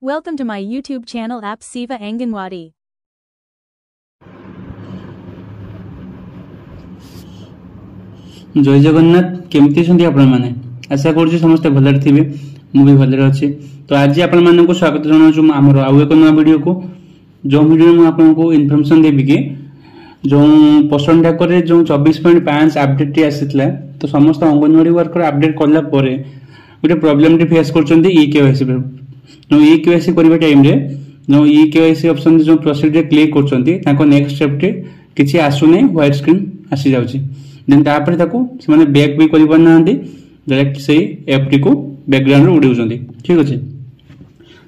Welcome to my YouTube channel App Siva Anganwadi. जय जगन्नाथ केमती छथि आपण माने आशा करू समस्त भलरे थिबे मु भी भलरे अछि। तो आज आपण माने को स्वागत जनाउछु हमर आउ एक नया वीडियो को। जो वीडियो में आपन को इन्फॉर्मेशन देबी कि जो पोषण डाकरे जो 24.5 अपडेट टी आसीतला तो समस्त अंगनवाड़ी वर्कर अपडेट करला परे गोटे प्रॉब्लम टी फेस करचंदी ईकेवाईसी पे। जो ईकेवाईसी करबा टाइम रे जो ईकेवाईसी ऑप्शन जो प्रोसीजर क्लिक करचंदी ताको नेक्स्ट स्टेप टी किछि आसुने व्हाइट स्क्रीन आसी जाउची। देन तापर ताको से माने बैक भी करि पनांदी डायरेक्ट से ऐप टी को बैकग्राउंड रे उडौचंदी। ठीक अछि।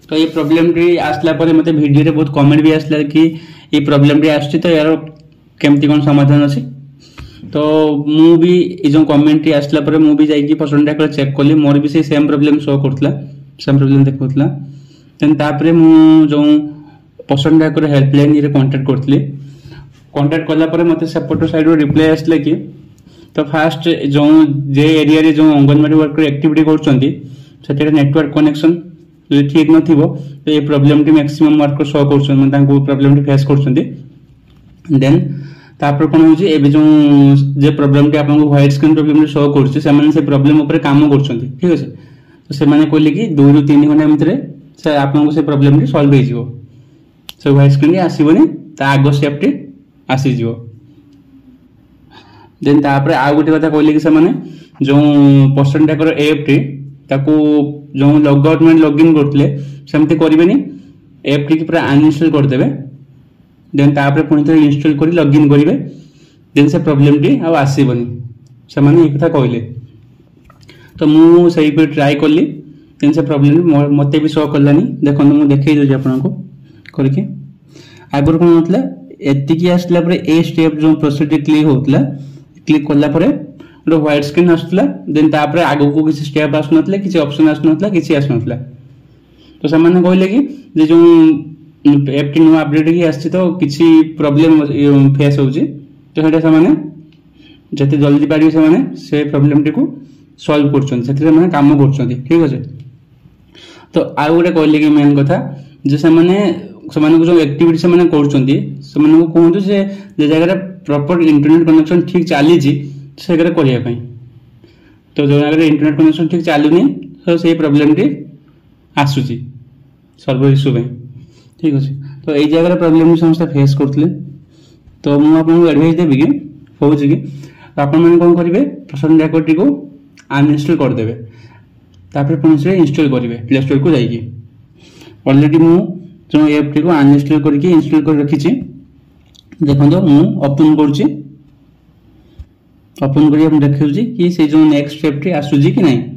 तो ये प्रॉब्लम टी आसला परे मते वीडियो रे बहुत कमेंट भी आसला कि ये प्रॉब्लम टी आछी तो यार केमती कोन समाधान अछि। तो मु भी ए जो कमेंट टी आसला परे मु भी जाई कि पर्सन डाक चेक करली मोर भी से सेम प्रॉब्लम शो करतला सेम प्रॉब्लम देखौतला। देन तापर मु जो पर्सन डाक हेल्पलाइन रे कांटेक्ट करतली कांटेक्ट करला परे मते सपोर्ट साइड रो रिप्लाई आसले कि तो फास्ट जो जे एरिया रे जो अंगनवाड़ी वर्कर एक्टिविटी करचंदी सेटे नेटवर्क कनेक्शन जो ठीक नथिबो तो ये प्रॉब्लम टी मैक्सिमम वर्कर शो करछन मन तांको प्रॉब्लम टी फेस करछंदी। देन तापर कोन होची एबे जो जे प्रॉब्लम टी आपन को व्हाइट स्क्रीन प्रॉब्लम शो करछ से माने से प्रॉब्लम ऊपर काम करछंदी। ठीक अछि। तो से माने कहले कि 2 ରୁ 3 घंटा भितरे से आपन को से प्रॉब्लम टी सॉल्व हे जिवो से व्हाइट स्क्रीन आसीबोनी ता आगो स्टेप टी आसी जिवो। देन तापर आ गोटे कथा कहले कि से माने जो पर्सन डाकर ऐप टी ताको जो लॉग आउट में लॉगिन करतले सेमते करबेनी ऐप टी पूरा अनइंस्टॉल कर देबे। देन तापर पुनी तो इंस्टॉल करी लॉगिन करिवे देन से प्रॉब्लम टी आ आसीबनी से माने एक कथा कहले। तो मु सही पे ट्राई करली देन से प्रॉब्लम मते भी शो करलानी। देखो मु देखै दो आपन को करके आगर कोन होतला एति की आसला परे ए स्टेप जो प्रोसीजर क्लिक होतला क्लिक करला परे रो व्हाइट स्क्रीन आसतला। देन तापर आगो को किसी स्टेप आसनतला किसी ऑप्शन आसनतला किसी आसनतला। तो सामान्य कहले कि जे जो ऐप टी नो अपडेट की आछि तो किसी प्रॉब्लम फेस होउची तो हेटा सामान्य जते जल्दी पाडी सामान्य से प्रॉब्लम टी को सॉल्व करछन सेते माने काम करछन। ठीक अछि। तो आ गोटे कहले कि मेन कथा जे सामान्य को जो एक्टिविटी से माने करछंती से माने को कहंतु से जे जगह प्रॉपर इंटरनेट कनेक्शन ठीक चाली छी से जगह करिया पई। तो जो जगह इंटरनेट कनेक्शन ठीक चालुनी तो से प्रॉब्लम टी आसुची सर्वर इशू पे। ठीक अछि। तो ए जगह प्रॉब्लम समस्त फेस करथले तो मु आपन को एडवाइस देबी कि होउची कि आपन माने कोन करिवे पर्सन डाकर टी को अनइंस्टॉल कर देबे तापर पुनी से इंस्टॉल करिवे प्ले स्टोर को जाईकी। ऑलरेडी मु जो ऐप टी को अनइंस्टॉल करके इंस्टॉल कर रखी छी। देखो तो मु ओपन करछि ओपन करी हम देखिउ छी कि से जो नेक्स्ट स्टेप टी आसु जी कि नहीं।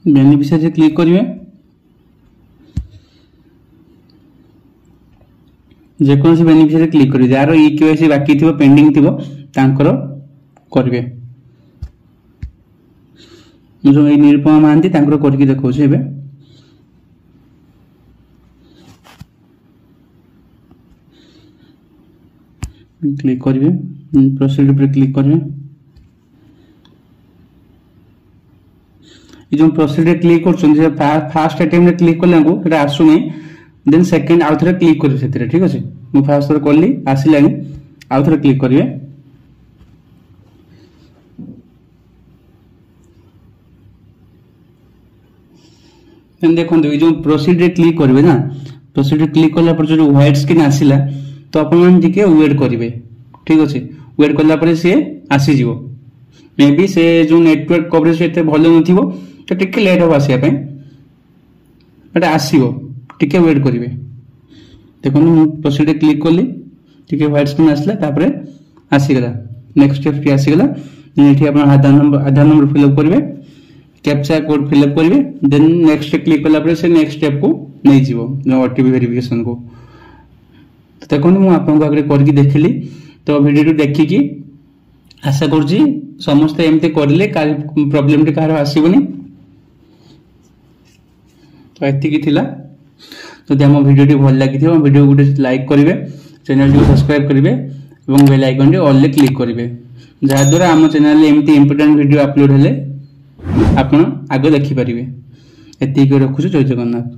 बेनिफिशियरी क्लिक करिवे जे कोन से बेनिफिशियरी क्लिक करि जारो ईकेवाईसी बाकी थिबो पेंडिंग थिबो तांकर करिवे। जो ए निरुपमा मानती तांकर करके देखौ छै एबे क्लिक करिवे प्रोसीड पर क्लिक करिवे। जो प्रोसीजर क्लिक करछन फास्ट अटेम्प्ट रे क्लिक करला को एटा आसुनी देन सेकंड आउ थरे क्लिक करि सेतरे। ठीक अछि। मु फास्ट थरे करली आसिलानी आउ थरे क्लिक करिवे। देन देखंतु ए जो प्रोसीजर क्लिक करबे ना प्रोसीजर क्लिक करला पर जो व्हाइट स्क्रीन आसिला तो अपन मन टिके वेट करिवे। ठीक अछि। वेट करला पर से आसी जिवो मे बी से जो नेटवर्क कवरेज एते भलो नथिबो तो टिके लेट हो आसिया पे बट आसीबो टिके वेट करिवे। देखो मु प्रोसीजर क्लिक करली टिके व्हाइट स्क्रीन आसला तापर आसी गला नेक्स्ट स्टेप की आसी गला। एठी अपन आधार नंबर फिल अप करबे कैप्चा कोड फिल अप करबे देन नेक्स्ट क्लिक करला पर से नेक्स्ट स्टेप को नै जिवो जो ओटीपी वेरिफिकेशन को। तो देखो मु आपन को आगे करके देखली तो वीडियो देखि कि आशा करछि समस्त एमते करले प्रॉब्लम टी कार आसीबनी। तो एतिकी थिला जदि आम भिडियो भल लगी भिडियो गोटे लाइक करेंगे चैनल को सब्सक्राइब करेंगे और बेल आइकन टी ऑल क्लिक करेंगे जहाद्वारा आम चैनल एमती इंपोर्टेंट वीडियो अपलोड हेले आपण आगे देखिपारे। एतिकी रखुछु। जय जगन्नाथ।